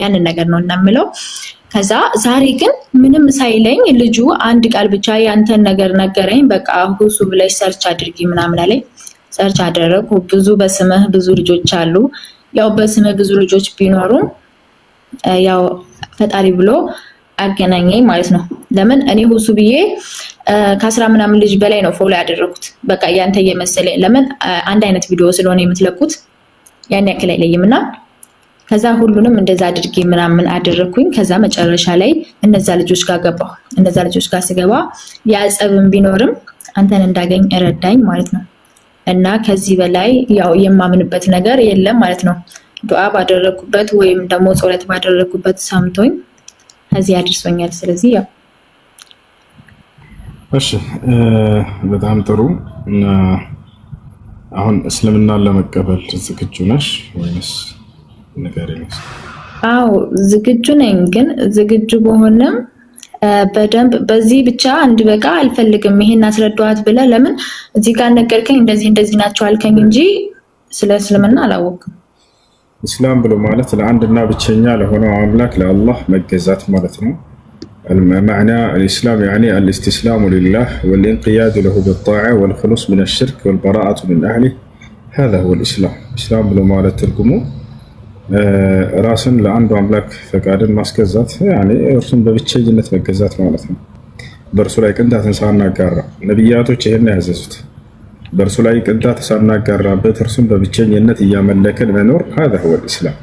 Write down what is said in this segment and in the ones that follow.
ያንን ነገር ነው እናምለው። ከዛ ዛሬ ግን ምንም ሳይለኝ ልጁ አንድ ቃል ብቻ ያንተን ነገር ነገረኝ። በቃ ሁሱ ብለሽ ሰርች አድርጊ ምናምን አለኝ። ሰርች አደረኩ። ብዙ በስምህ ብዙ ልጆች አሉ። ያው በስምህ ብዙ ልጆች ቢኖሩም ያው ፈጣሪ ብሎ አገናኘኝ ማለት ነው። ለምን እኔ ሁሱ ብዬ ከ10 ምናምን ልጅ በላይ ነው ፎሎ ያደረኩት። በቃ ያንተ እየመሰለኝ ለምን አንድ አይነት ቪዲዮ ስለሆነ የምትለቁት ያን ያክል አይለይምና ከዛ ሁሉንም እንደዛ አድርጌ ምናምን አደረኩኝ። ከዛ መጨረሻ ላይ እነዛ ልጆች ጋር ገባሁ። እነዛ ልጆች ጋር ስገባ ያጸብም ቢኖርም አንተን እንዳገኝ እረዳኝ ማለት ነው። እና ከዚህ በላይ ያው የማምንበት ነገር የለም ማለት ነው። ዱዓ ባደረኩበት ወይም ደግሞ ጸሎት ባደረኩበት ሰምቶኝ ከዚህ አድርሶኛል። ስለዚህ ያው እሺ በጣም ጥሩ። እና አሁን እስልምናን ለመቀበል ዝግጁ ነሽ ወይስ ንገሪኝ? አዎ ዝግጁ ነኝ። ግን ዝግጁ በሆነም በደንብ በዚህ ብቻ አንድ በቃ አልፈልግም ይሄን አስረዳዋት ብለህ ለምን እዚህ ጋር ነገርከኝ እንደዚህ ናቸው አልከኝ እንጂ ስለ እስልምና አላወቅም። እስላም ብሎ ማለት ለአንድና ብቸኛ ለሆነው አምላክ ለአላህ መገዛት ማለት ነው። المعنى الإسلام يعني الاستسلام لله والانقياد له بالطاعة والخلوص من الشرك والبراءة من أهله. هذا هو الإسلام. إسلام بلو مالت ترجمه راسن لعنده أملاك فقادن ماسكزات يعني رسم ببتشي جنة مكزات مالتهم برسولاي كنت تنسانا قارة نبياتو تشهرنا عزيزت برسولاي كنت تنسانا قارة بترسم ببتشي جنة إيام لك المنور. هذا هو الإسلام.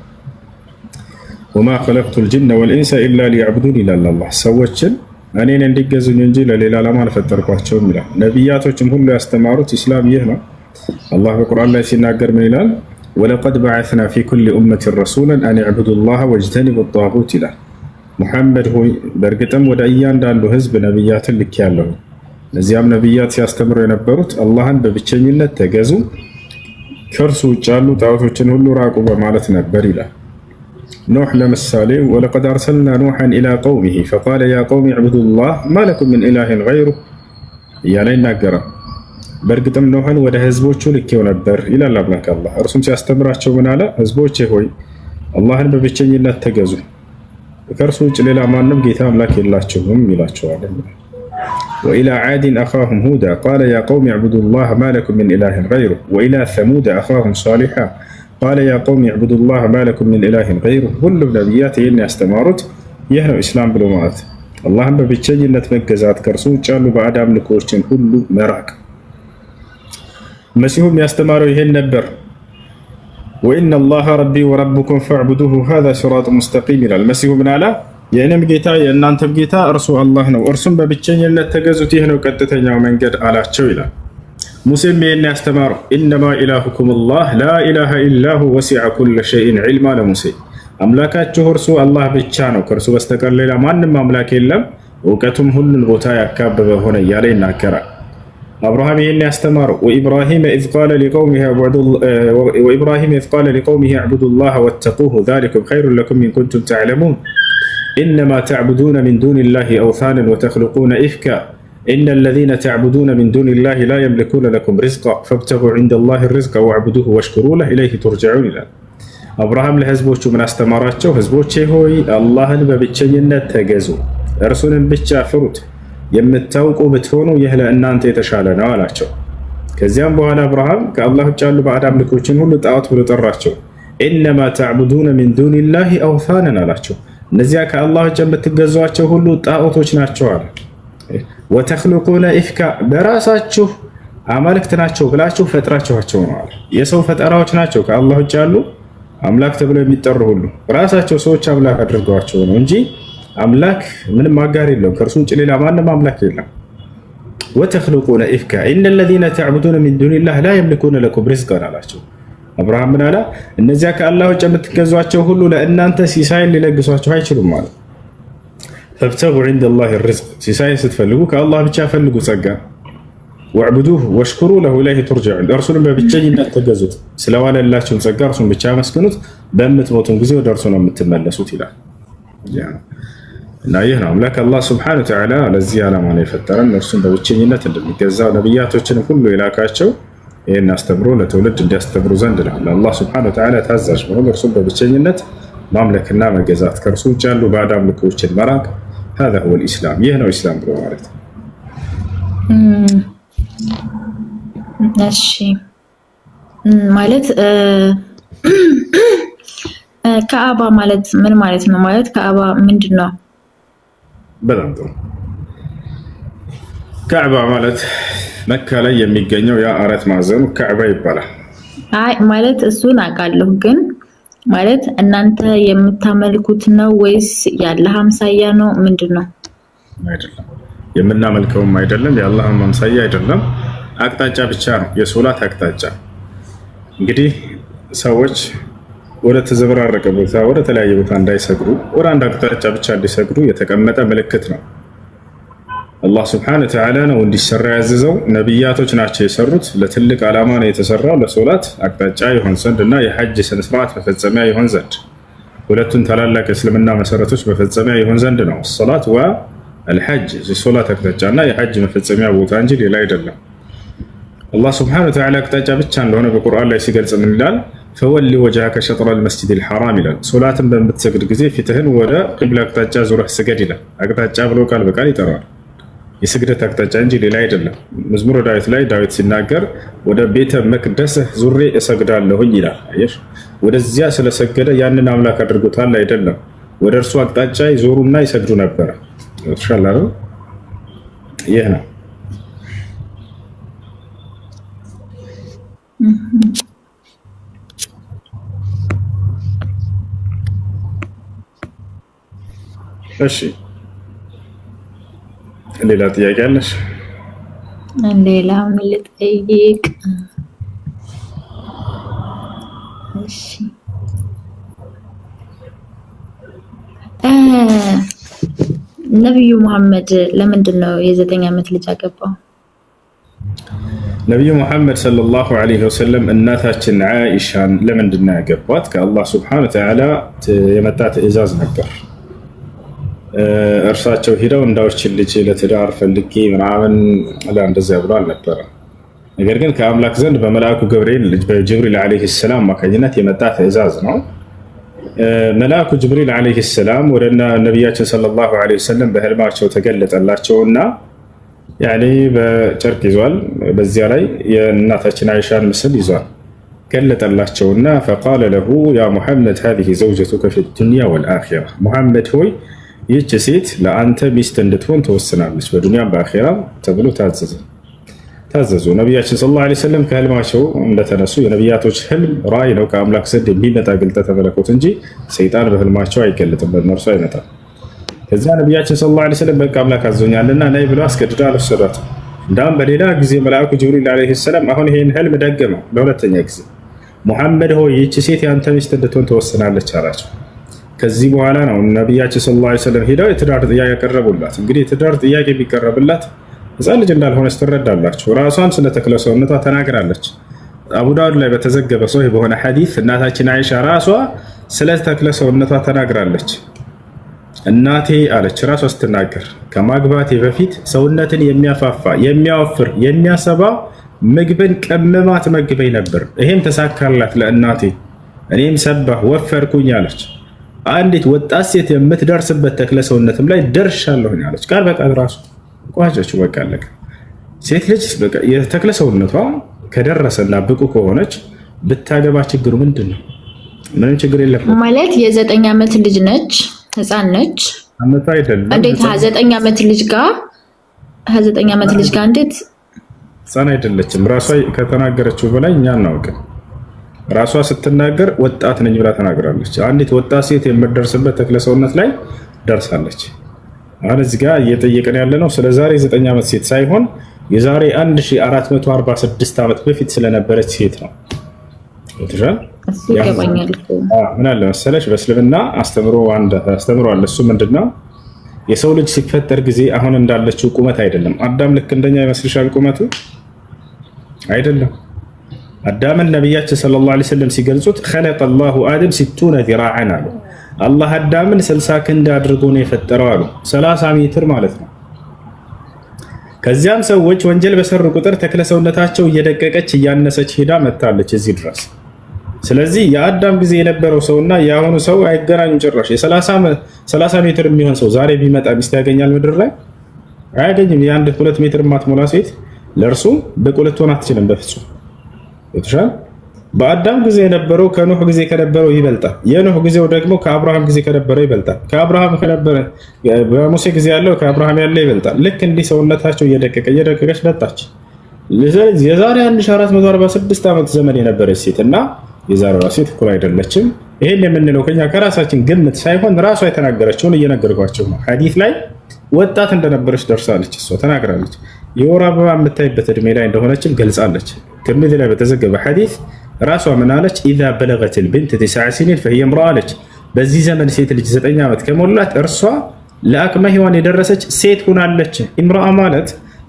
وما خلقت الجن والإنس إلا ليعبدوني إلا الله سوتشن أني ندقزن ينجيل ليلا لما نفترقواتشون ملا نبياتو كلهم يستمروا إسلام يهنا الله بالقرآن لا يسيناقر من إلال ولقد بعثنا في كل أمة رسولا أن يعبدوا الله واجتنبوا الطاغوت له. محمد هو برقتم ودعيان دان هزب نبيات اللي كان نزيام نبيات يستمروا ينبروت اللهن ببتشنينة تجازوا كرسوا جالوا تعوثوا تنهلوا راقوا مالتنا بريلا. نوح لمسالي ولقد أرسلنا نوحا إلى قومه فقال يا قوم اعبدوا الله ما لكم من إله غيره. يا لينا قرأ برقتم نوحا وده هزبوچو ልኬው ነበር ይላል አምላክ አላህ። እርሱም ሲያስተምራቸው ምን አለ? ህዝቦቼ ሆይ አላህን በብቸኝነት ተገዙ፣ ከእርሱ ውጭ ሌላ ማንም ጌታ አምላክ የላችሁም ይላቸዋል። وإلى عاد أخاهم هودا قال يا قوم اعبدوا الله ما لكم من إله غيره. وإلى ثمود أخاهم صالحا قال يا قوم اعبدوا الله ما لكم من إله غيره. ሁሉም ነቢያት ይህን ያስተማሩት ይህ ነው ኢስላም ብሎ ማለት አላህን በብቸኝነት መገዛት፣ ከእርሱ ውጭ ያሉ ባዕድ አምልኮችን ሁሉ መራቅ። مسيحهم يستمروا يهن نبر وإن الله ربي وربكم فاعبدوه هذا صراط مستقيم. المسيح من على يعني بجيتا يعني أنت بجيتا أرسو الله نو أرسم ببتشين يلا تجازوا تهنو كتتين يوم من قد على شويلا. مسلم يستمر إنما إلهكم الله لا إله إلا هو وسع كل شيء علما لمسي. أملاكات جهرسو الله بتشانو كرسو بستقر ليلا ما نم أملاك إلا وكتم هل البوتايا كابب هنا يالينا كرا. أبراهيم إني أستمر وإبراهيم إذ قال لقومه اعبدوا الله واتقوه ذلكم خير لكم إن كنتم تعلمون. إنما تعبدون من دون الله أوثانا وتخلقون إفكا إن الذين تعبدون من دون الله لا يملكون لكم رزقا فابتغوا عند الله الرزق واعبدوه واشكروا له إليه ترجعون. أبراهيم لهزبوش من أستمرات هزبوش هوي الله ببتشينة تجازوا أرسل بتشافرت የምታውቁ ብትሆኑ ይህ ለእናንተ የተሻለ ነው አላቸው። ከዚያም በኋላ አብርሃም ከአላህ ውጭ ያሉ ባዕድ አምልኮችን ሁሉ ጣዖት ብሎ ጠራቸው። ኢነማ ተዕቡዱነ ሚን ዱኒላሂ አውሳነን አላቸው። እነዚያ ከአላህ ውጭ የምትገዟቸው ሁሉ ጣዖቶች ናቸው አለ። ወተኽሉቁነ ኢፍካ በራሳችሁ አማልክት ናቸው ብላችሁ ፈጥራችኋቸው ነው አለ። የሰው ፈጠራዎች ናቸው ከአላህ ውጭ ያሉ አምላክ ተብለው የሚጠሩ ሁሉ ራሳቸው ሰዎች አምላክ አድርገዋቸው ነው እንጂ አምላክ ምንም አጋር የለው ከእርሱ ውጭ ሌላ ማንም አምላክ የለም። ወተኽሉቁነ ኢፍካ ኢነ الذين تعبدون من دون الله لا يملكون لكم رزقا አላቸው። አብርሃም ምን አለ? እነዚያ ከአላህ ውጭ የምትገዟቸው ሁሉ ለእናንተ ሲሳይን ሊለግሷቸው አይችሉም ማለት። فابتغوا عند الله الرزق ሲሳይን ስትፈልጉ ከአላህ ብቻ ፈልጉ ጸጋ። ወዕቡዱሁ ወሽኩሩ ለሁ ኢለይሂ ቱርጀዑን እርሱንም በብቸኝነት ተገዙት፣ ስለዋለላችሁም ጸጋ እርሱን ብቻ መስግኑት፣ በምትሞቱም ጊዜ ወደ እርሱ ነው የምትመለሱት ይላል። እና ይህ ነው አምላክ አላህ ሱብሓነሁ ወተዓላ ለዚህ ዓላማ ነው የፈጠረን፣ እርሱን በብቸኝነት እንድንገዛ ነቢያቶችን ሁሉ የላካቸው ይህን አስተምሮ ለትውልድ እንዲያስተምሩ ዘንድ ነው። ለአላህ ሱብሓነሁ ወተዓላ ታዛዥ መሆን እርሱን በብቸኝነት ማምለክና መገዛት ከእርሱ ውጭ ያሉ ባዕድ አምልኮችን መራቅ هذا هو الإسلام ይህ ነው ኢስላም ብሎ ማለት ነው። እሺ ማለት ካዕባ ማለት ምን ማለት ነው? ማለት ካዕባ ምንድነው? በጣም ጥሩ። ካዕባ ማለት መካ ላይ የሚገኘው ያ አራት ማዕዘኑ ካዕባ ይባላል። አይ ማለት እሱን አውቃለሁ፣ ግን ማለት እናንተ የምታመልኩት ነው ወይስ የአላህ አምሳያ ነው? ምንድነው? አይደለም፣ የምናመልከውም አይደለም፣ የአላህም አምሳያ አይደለም። አቅጣጫ ብቻ ነው፣ የሶላት አቅጣጫ። እንግዲህ ሰዎች ወደ ተዘበራረቀ ቦታ ወደ ተለያየ ቦታ እንዳይሰግዱ ወደ አንድ አቅጣጫ ብቻ እንዲሰግዱ የተቀመጠ ምልክት ነው። አላህ ስብሐነሁ ወተዓላ ነው እንዲሰራ ያዘዘው። ነቢያቶች ናቸው የሰሩት። ለትልቅ ዓላማ ነው የተሰራው፣ ለሶላት አቅጣጫ ይሆን ዘንድ እና የሐጅ ስነ ስርዓት መፈጸሚያ ይሆን ዘንድ፣ ሁለቱን ታላላቅ እስልምና መሰረቶች መፈጸሚያ ይሆን ዘንድ ነው። ሶላት ወአልሐጅ፣ የሶላት አቅጣጫ እና የሐጅ መፈጸሚያ ቦታ እንጂ ሌላ አይደለም። አላህ ስብሐነሁ ወተዓላ አቅጣጫ ብቻ እንደሆነ በቁርአን ላይ ሲገልጽ ምን ይላል? ፈወሊ ወጅሀከ ሸጥረል መስጂዲል ሐራም ይላል። ሶላትን በምትሰግድ ጊዜ ፊትህን ወደ ቂብላ አቅጣጫ ዙረህ ስገድ ይላል። አቅጣጫ ብሎ ቃል በቃል ይጠራዋል። የስግደት አቅጣጫ እንጂ ሌላ አይደለም። መዝሙረ ዳዊት ላይ ዳዊት ሲናገር ወደ ቤተ መቅደስህ ዙሬ እሰግዳለሁኝ ይላል። አየሽ፣ ወደዚያ ስለሰገደ ያንን አምላክ አድርጎታል አይደለም። ወደ እርሱ አቅጣጫ ይዞሩና ይሰግዱ ነበረ። ተሻላለ። ይህ ነው። እሺ ሌላ ጥያቄ አለሽ? ሌላ ምን ልጠይቅ? እሺ ነብዩ መሐመድ ለምንድን ነው የ9 ዓመት ልጅ አገባው? ነብዩ መሐመድ ሰለላሁ ዐለይሂ ወሰለም እናታችን ዓኢሻን ለምንድን ነው ያገቧት? ከአላህ ሱብሓነሁ ወተዓላ የመጣ ትዕዛዝ ነበር። እርሳቸው ሄደው እንዳውችን ልጅ ለትዳር ፈልጌ ምናምን እንደዚያ ብሎ አልነበረም። ነገር ግን ከአምላክ ዘንድ በመልአኩ ጅብሪል ዐለይሂ ሰላም አማካኝነት የመጣ ትዕዛዝ ነው። መልአኩ ጅብሪል ዐለይሂ ሰላም ወደ ነቢያችን ሰለላሁ ዐለይሂ ወሰለም በህልማቸው ተገለጠላቸውና ያኔ በጨርቅ ይዟል፣ በዚያ ላይ የእናታችን አይሻን ምስል ይዟል። ገለጠላቸውና ፈቃለ ለሁ ያ ሙሐመድ ሀዚህ ዘውጀቱከ ፊ ዱንያ ወልአኺራ፣ ሙሐመድ ሆይ ይህች ሴት ለአንተ ሚስት እንድትሆን ተወስናለች በዱንያም በአኺራም ተብሎ ታዘዙ። ነቢያችን ሰለላሁ ዐለይሂ ወሰለም ከህልማቸው እንደተነሱ የነቢያቶች ህልም ራእይ ነው፣ ከአምላክ ዘንድ የሚመጣ ግልጠተ መለኮት እንጂ ሰይጣን በህልማቸው አይገለጥም፣ በእነርሱ አይመጣም። ከዚያ ነቢያችን ሰለላሁ ዐለይሂ ወሰለም በቃ አምላክ አዞኛልና ነይ ብለው አስገድደው አልወሰዷትም። እንዳውም በሌላ ጊዜ መልአኩ ጅብሪል ዐለይሂ ሰላም አሁን ይሄን ህልም ደገመው ለሁለተኛ ጊዜ። ሙሐመድ ሆይ ይህች ሴት የአንተ ሚስት እንድትሆን ተወስናለች አላቸው። ከዚህ በኋላ ነው ነቢያችን ሰለላሁ ዐለይሂ ወሰለም ሄደው የትዳር ጥያቄ ያቀረቡላት። እንግዲህ የትዳር ጥያቄ ቢቀረብላት ህፃን ልጅ እንዳልሆነች ትረዳላችሁ። ራሷን ስለ ተክለ ሰውነቷ ተናግራለች። አቡ ዳውድ ላይ በተዘገበ ሶሒህ በሆነ ሐዲስ እናታችን አይሻ ራሷ ስለ ተክለ ሰውነቷ ተናግራለች። እናቴ አለች ራሷ ስትናገር ከማግባቴ በፊት ሰውነትን የሚያፋፋ የሚያወፍር የሚያሰባ ምግብን ቀመማ ትመግበኝ ነበር፣ ይሄም ተሳካላት ለእናቴ፣ እኔም ሰባህ ወፈርኩኝ አለች። አንዲት ወጣት ሴት የምትደርስበት ተክለ ሰውነትም ላይ ደርሻለሁኝ አለች። ቃል በቃል ራሱ ቋጨችው። በቃ አለቀ። ሴት ልጅ በቃ የተክለ ሰውነቷ ከደረሰና ብቁ ከሆነች ብታገባ ችግሩ ምንድን ነው? ምንም ችግር የለም ማለት የ9 ዓመት ልጅ ነች፣ ህፃን ነች። አመት አይደለም እንዴት 9 ዓመት ልጅ ጋር እንዴት ህፃን አይደለችም። ራሷ ከተናገረችው በላይ እኛ እናውቅም። ራሷ ስትናገር ወጣት ነኝ ብላ ተናግራለች። አንዲት ወጣት ሴት የምትደርስበት ተክለ ሰውነት ላይ ደርሳለች። አሁን እዚህ ጋር እየጠየቀን ያለ ነው ስለ ዛሬ 9 ዓመት ሴት ሳይሆን የዛሬ 1446 ዓመት በፊት ስለነበረች ሴት ነው። ምን አለ መሰለሽ በእስልምና አስተምሮ አለ። እሱ ምንድነው? የሰው ልጅ ሲፈጠር ጊዜ አሁን እንዳለችው ቁመት አይደለም። አዳም ልክ እንደኛ ይመስልሻል? ቁመቱ አይደለም። አዳምን ነቢያችን ሰለላሁ ዐለይሂ ወሰለም ሲገልጹት خلق الله آدم 60 ذراعا አሉ። አላህ አዳምን 60 ክንድ አድርጎ ነው የፈጠረው አሉ። 30 ሜትር ማለት ነው። ከዚያም ሰዎች ወንጀል በሰሩ ቁጥር ተክለ ሰውነታቸው እየደቀቀች እያነሰች ሄዳ መጣለች እዚህ ድረስ። ስለዚህ የአዳም ጊዜ የነበረው ሰውና የአሁኑ ሰው አይገናኙም ጭራሽ። የ30 ሜትር የሚሆን ሰው ዛሬ ቢመጣ ሚስት ያገኛል ምድር ላይ? አያገኝም። የአንድ 2 ሜትር ማትሞላ ሴት ለእርሱ ብቁ ልትሆን አትችልም በፍጹም። ይተሻል። በአዳም ጊዜ የነበረው ከኖህ ጊዜ ከነበረው ይበልጣል። የኖህ ጊዜው ደግሞ ከአብርሃም ጊዜ ከነበረው ይበልጣል። ከአብርሃም ከነበረ በሙሴ ጊዜ ያለው ከአብርሃም ያለው ይበልጣል። ልክ እንዲህ ሰውነታቸው እየደቀቀች መጣች። የዛሬ 1446 ዓመት ዘመን የነበረች ሴት እና የዛሬዋ ሴት እኩል አይደለችም። ይሄን የምንለው ከኛ ከራሳችን ግምት ሳይሆን ራሷ የተናገረችውን እየነገርኳቸው ነው። ሐዲስ ላይ ወጣት እንደነበረች ደርሳለች፣ እሷ ተናግራለች። የወር አበባ የምታይበት እድሜ ላይ እንደሆነችም ገልጻለች። ትርሚዚ ላይ በተዘገበ ሐዲስ ራሷ ምን አለች? ኢዛ በለገት ልብንት 9 ሲኒን ፈሂየ እምረአ አለች። በዚህ ዘመን ሴት ልጅ 9 ዓመት ከሞላት እርሷ ለአቅመ ሔዋን የደረሰች ሴት ሆናለች። እምረአ ማለት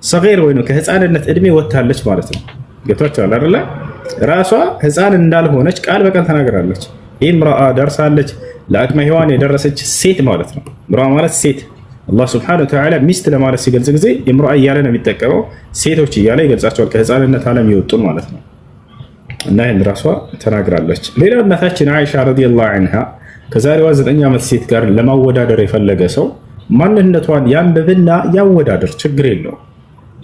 ሰገር ወይ ነው ከህፃንነት እድሜ ወጥታለች ማለት ነው። ገብቷችኋል አይደለ? ራሷ ህፃን እንዳልሆነች ቃል በቃል ተናግራለች። እምረአ ደርሳለች፣ ለአቅመ ሔዋን የደረሰች ሴት ማለት ነው። እምረአ ማለት ሴት። አላህ ሱብሓነሁ ወተዓላ ሚስት ለማለት ሲገልጽ ጊዜ እምረአ እያለ ነው የሚጠቀመው። ሴቶች እያለ ይገልጻቸዋል፣ ከህፃንነት ዓለም የወጡን ማለት ነው። እና ይህን ራሷ ተናግራለች። ሌላው እናታችን አይሻ ረዲየላሁ ዐንሃ ከዛሬዋ 9 ዓመት ሴት ጋር ለማወዳደር የፈለገ ሰው ማንነቷን ያንብብና ያወዳደር፣ ችግር የለውም።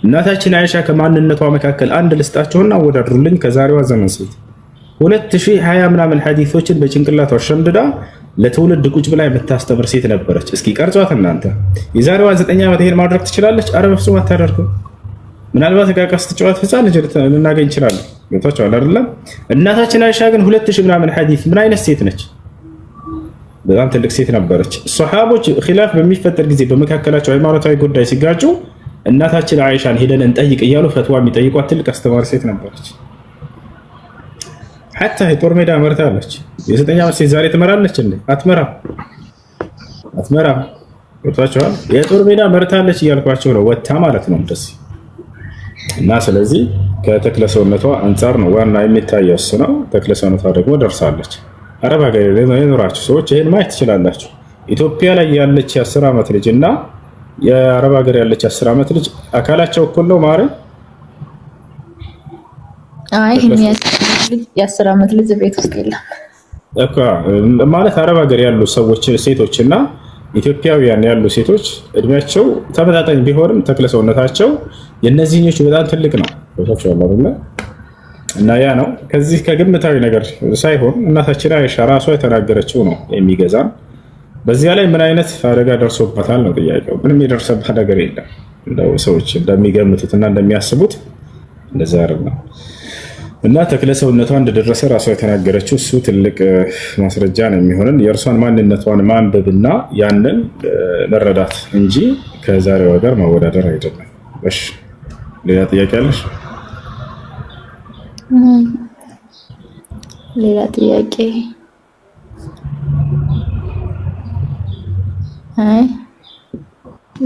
እናታችን አይሻ ከማንነቷ መካከል አንድ ልስጣቸውና አወዳድሩልኝ። ከዛሬዋ ዘመን ሴት 2020 ምናምን ሐዲሶችን በጭንቅላቷ ሸምድዳ ለትውልድ ቁጭ ብላ የምታስተምር ሴት ነበረች። እስኪ ቀርጿት እናንተ። የዛሬዋ 9 ዓመት ይሄን ማድረግ ትችላለች? አረ በፍጹም አታደርግም። ምናልባት ዕቃ ስትጫወት ህፃን ልጅ ልናገኝ እንችላለን። ገብቷችኋል አይደለም? እናታችን አይሻ ግን 2000 ምናምን ሐዲስ ምን አይነት ሴት ነች? በጣም ትልቅ ሴት ነበረች። ሷሃቦች ኺላፍ በሚፈጠር ጊዜ በመካከላቸው ሃይማኖታዊ ጉዳይ ሲጋጩ እናታችን አይሻን ሄደን እንጠይቅ እያሉ ፈትዋ የሚጠይቋት ትልቅ አስተማሪ ሴት ነበረች። ሐታ የጦር ሜዳ መርታለች። የ9 ዓመት ሴት ዛሬ ትመራለች እንዴ? አትመራም። ገብቷችኋል? የጦር ሜዳ መርታለች እያልኳቸው ነው፣ ወታ ማለት ነው እንደዚህ። እና ስለዚህ ከተክለ ሰውነቷ አንጻር ነው ዋና የሚታየው እሱ ነው። ተክለ ሰውነቷ ደግሞ ደርሳለች። አረብ ሀገር የኖራችሁ ሰዎች ይሄን ማየት ትችላላችሁ። ኢትዮጵያ ላይ ያለች የ10 ዓመት ልጅ እና የአረብ ሀገር ያለች 10 ዓመት ልጅ አካላቸው እኩል ነው ማለት? አይ የ10 ዓመት ልጅ ቤት ውስጥ የለም እኮ ማለት። አረብ ሀገር ያሉ ሰዎች ሴቶች እና ኢትዮጵያውያን ያሉ ሴቶች እድሜያቸው ተመጣጣኝ ቢሆንም ተክለ ሰውነታቸው የነዚህኞቹ በጣም ትልቅ ነው። እና ያ ነው ከዚህ ከግምታዊ ነገር ሳይሆን እናታችን አይሻ ራሷ የተናገረችው ነው የሚገዛን። በዚያ ላይ ምን አይነት አደጋ ደርሶበታል ነው ጥያቄው። ምንም የደረሰበት ነገር የለም። እንደው ሰዎች እንደሚገምቱትና እንደሚያስቡት እንደዛ አይደለም። እና ተክለ ሰውነቷ እንደደረሰ ራሷ የተናገረችው እሱ ትልቅ ማስረጃ ነው የሚሆነን የእርሷን ማንነቷን ማንበብና ያንን መረዳት እንጂ ከዛሬዋ ጋር ማወዳደር አይደለም። እሺ ሌላ ጥያቄ አለሽ? ሌላ ጥያቄ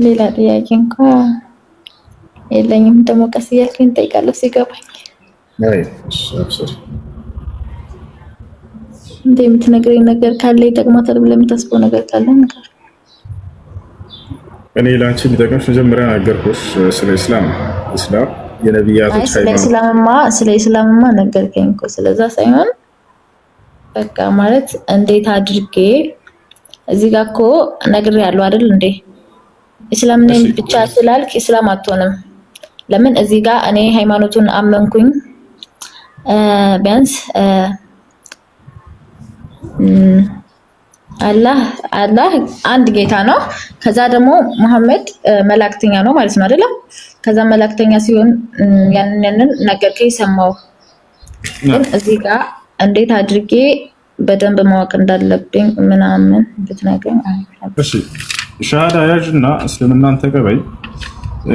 ሌላ ጥያቄ እንኳን የለኝም። ደግሞ ቀስ እያልኩኝ እጠይቃለሁ ሲገባኝ። እንደ የምትነግረኝ ነገር ካለ ይጠቅማታል ብለህ የምታስበው ነገር ካለ ነገር። እኔ ላንቺ ቢጠቅምሽ መጀመሪያ ነገርኩሽ ስለ ኢስላም የነቢያቶች ሃይማኖት። ስለ ኢስላምማ ነገርከኝ እኮ ስለዛ ሳይሆን በቃ ማለት እንዴት አድርጌ እዚህ ጋር እኮ ነግሬያለሁ አይደል እንዴ? ኢስላም ነኝ ብቻ ስላልክ ኢስላም አትሆንም። ለምን እዚህ ጋር እኔ ሃይማኖቱን አመንኩኝ ቢያንስ አላህ አንድ ጌታ ነው። ከዛ ደግሞ መሐመድ መላእክተኛ ነው ማለት ነው አይደለም? ከዛ መላእክተኛ ሲሆን ያንን ነገርከኝ ሰማሁ። ግን እዚህ ጋር እንዴት አድርጌ በደንብ ማወቅ እንዳለብኝ ምናምን ብትነግረኝ። እሺ ሻሃዳ ያዥና እስልምናን ተቀበይ።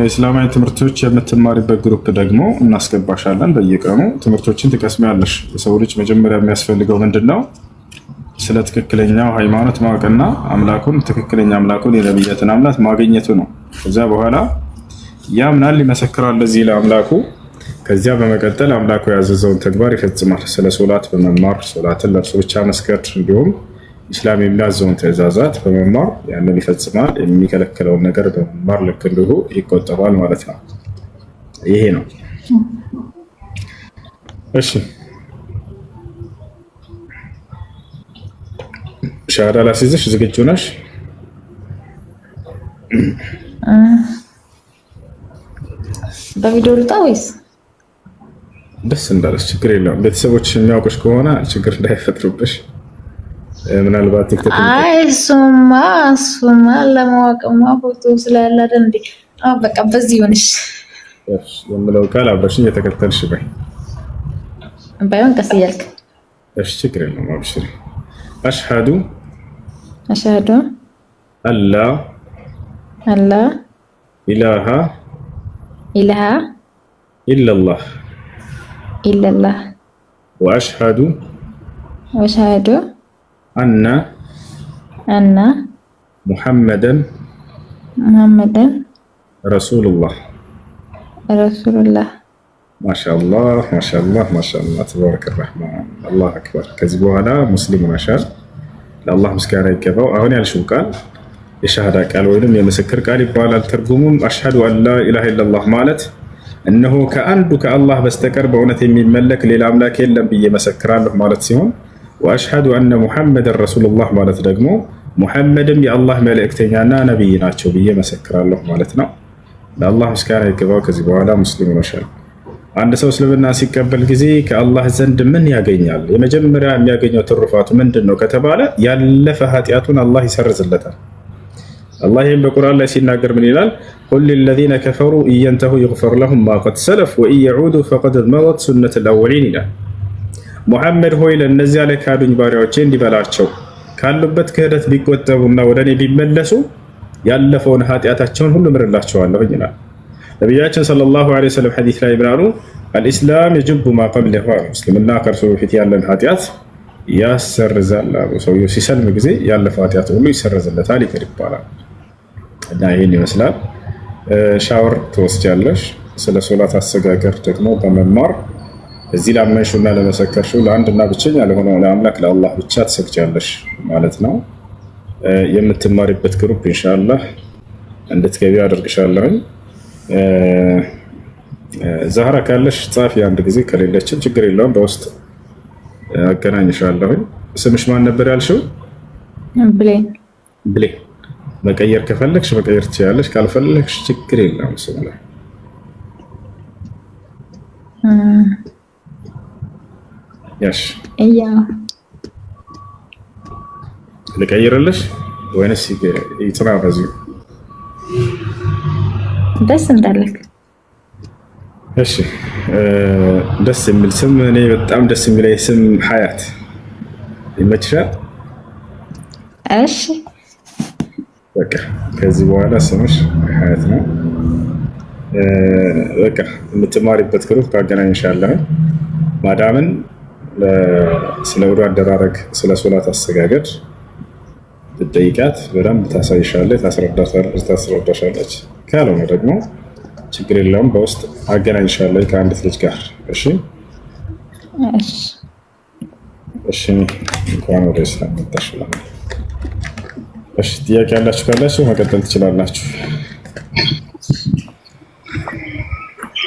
እስላማዊ ትምህርቶች የምትማሪበት ግሩፕ ደግሞ እናስገባሻለን። በየቀኑ ትምህርቶችን ትቀስሚያለሽ። የሰው ልጅ መጀመሪያ የሚያስፈልገው ምንድነው? ስለ ትክክለኛው ሃይማኖት ማወቅና አምላኩን ትክክለኛ አምላኩን የነብያትን አምላክ ማግኘቱ ነው። ከዛ በኋላ ያምናል፣ ይመሰክራል ለዚህ ለአምላኩ። ከዚያ በመቀጠል አምላኩ ያዘዘውን ተግባር ይፈጽማል። ስለ ሶላት በመማር ሶላትን ለእርሱ ብቻ መስገድ፣ እንዲሁም ኢስላም የሚያዘውን ትዕዛዛት በመማር ያንን ይፈጽማል። የሚከለክለውን ነገር በመማር ልክ እንዲሁ ይቆጠባል ማለት ነው። ይሄ ነው። እሺ ሻሃዳ ላስይዝሽ ዝግጁ ነሽ? በቪዲዮ ልጣ ወይስ ደስ እንዳለሽ? ችግር የለውም። ቤተሰቦች የሚያውቁሽ ከሆነ ችግር እንዳይፈጥሩብሽ ምናልባት ቲክቶክ እሱማ ለማወቅማ ፎቶ ስላለ አይደል እንዴ? በቃ በዚህ ይሆንሽ የምለው ቃል አብረሽኝ የተከተልሽ በይ። ባይሆን ቀስ እያልክ እሺ፣ ችግር የለውም። አብሽሪ። አሽሃዱ አላ ኢላሃ ኢለላህ ወአሽሃዱ አነ ሙሐመደን ረሱሉላህ። ማሻአላህ ተባረከ ረህማን። አላሁ አክበር። ከዚህ በኋላ ሙስሊም ሆነሻል። ለአላህ ምስጋና ይገባው። አሁን ያልሽው ቃል የሻሃዳ ቃል ወይንም የምስክር ቃል ይባላል። ትርጉሙም አሽሃዱ አን ላ ኢላሃ ኢለላህ ማለት እነሆ ከአንዱ ከአላህ በስተቀር በእውነት የሚመለክ ሌላ አምላክ የለም ብዬ መሰክራለሁ ማለት ሲሆን፣ ወአሽሃዱ አነ ሙሐመድን ረሱሉላህ ማለት ደግሞ ሙሐመድም የአላህ መልእክተኛና ነቢይ ናቸው ብዬ መሰክራለሁ ማለት ነው። ለአላህ ምስጋና ይገባው። ከዚህ በኋላ ሙስሊም ሆነሻል። አንድ ሰው እስልምና ሲቀበል ጊዜ ከአላህ ዘንድ ምን ያገኛል? የመጀመሪያ የሚያገኘው ትሩፋቱ ምንድን ነው ከተባለ ያለፈ ኃጢአቱን አላህ ይሰርዝለታል። አላህ ይህም በቁርአን ላይ ሲናገር ምን ይላል? ቁል ሊለዚነ ከፈሩ ኢየንተሁ ይግፈር ለሁም ማ ቀድ ሰለፍ ወኢን የዑዱ ፈቀድ መደት ሱነቱል አወሊን ይላል። ሙሐመድ ሆይ ለእነዚያ ለካዱኝ ባሪያዎቼ እንዲበላቸው ካሉበት ክህደት ቢቆጠቡና ወደ እኔ ቢመለሱ ያለፈውን ኃጢአታቸውን ሁሉ ምርላቸዋለሁ ይላል። ነቢያችን ሰለላሁ ዐለይሂ ወሰለም ሐዲስ ላይ ብራሩ አልኢስላም የጅቡ ማ ቀብለሁ፣ እስልምና ከእርሱ በፊት ያለን ኃጢአት ያሰርዛል። ሰውየው ሲሰልም ጊዜ ያለፈው ኃጢአት ሁሉ ይሰረዝለታል፣ ይቅር ይባላል። እና ይህን ይመስላል። ሻወር ትወስጃለሽ። ስለ ሶላት አሰጋገር ደግሞ በመማር እዚህ ላመንሽውና ለመሰከርሽው ለአንድና ብቸኛ ለሆነው ለአምላክ ለአላህ ብቻ ትሰግጃለሽ ማለት ነው። የምትማሪበት ግሩፕ ኢንሻአላህ እንድትገቢ አደርግሻለሁ። ዛህራ ካለሽ ጻፊ አንድ ጊዜ፣ ከሌለችን ችግር የለውም በውስጥ አገናኝሻለሁ። ስምሽ ማን ነበር ያልሽው? ብሌን። መቀየር ከፈለግሽ መቀየር ትችላለሽ፣ ካልፈለግሽ ችግር የለውም። ስም ላይ ያሽ ልቀይርልሽ ወይንስ ይጥራ? በዚሁ ደስ እንዳለክ። እሺ፣ ደስ የሚል ስም። እኔ በጣም ደስ የሚለኝ ስም ሀያት ይመችሻል? እሺ፣ በቃ ከዚህ በኋላ ስምሽ ሀያት ነው። በቃ የምትማሪበት ግሩፕ አገናኝሻለሁ። ማዳምን ስለ ውዱ አደራረግ፣ ስለ ሶላት አሰጋገድ ብትጠይቃት በደንብ ታሳይሻለች፣ ታስረዳሻለች። ካልሆነ ደግሞ ችግር የለውም በውስጥ አገናኝሻለሁ ከአንዲት ልጅ ጋር። እሺ እሺ። እንኳን ወደ ኢስላም መጣሽ። እሺ፣ ጥያቄ ያላችሁ ካላችሁ መቀጠል ትችላላችሁ።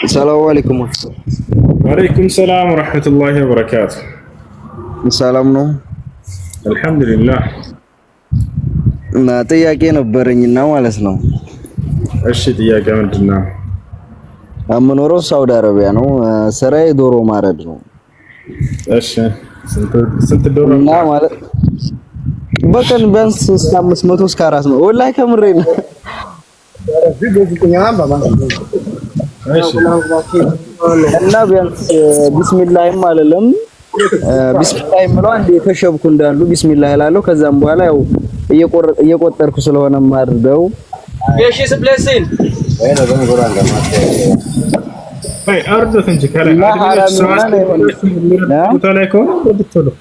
ሰላም አለይኩም። ወአለይኩም ሰላም ወራህመቱላሂ ወበረካቱ። ሰላም ነው? አልሐምዱሊላህ። እና ጥያቄ ነበረኝና ማለት ነው። እሺ፣ ጥያቄ ምንድነው? የምኖረው ሳውዲ አረቢያ ነው። ስራዬ ዶሮ ማረድ ነው። እሺ፣ ስንት ዶሮ እና ማለት በቀን ቢያንስ 500 እስከ 400 ወላሂ ከምሬ ነው። እና ቢያንስ ቢስሚላህም አለለም ቢስሚላህ የምለው አንዴ የተሸብኩ እንዳሉ ቢስሚላህ እላለሁ። ከዛም በኋላ ያው እየቆጠርኩ ስለሆነ ማድረው ايش اسم بلاسين هنا بنقول عندنا أرض انت كلام لا حرام قلت عليكم قلت له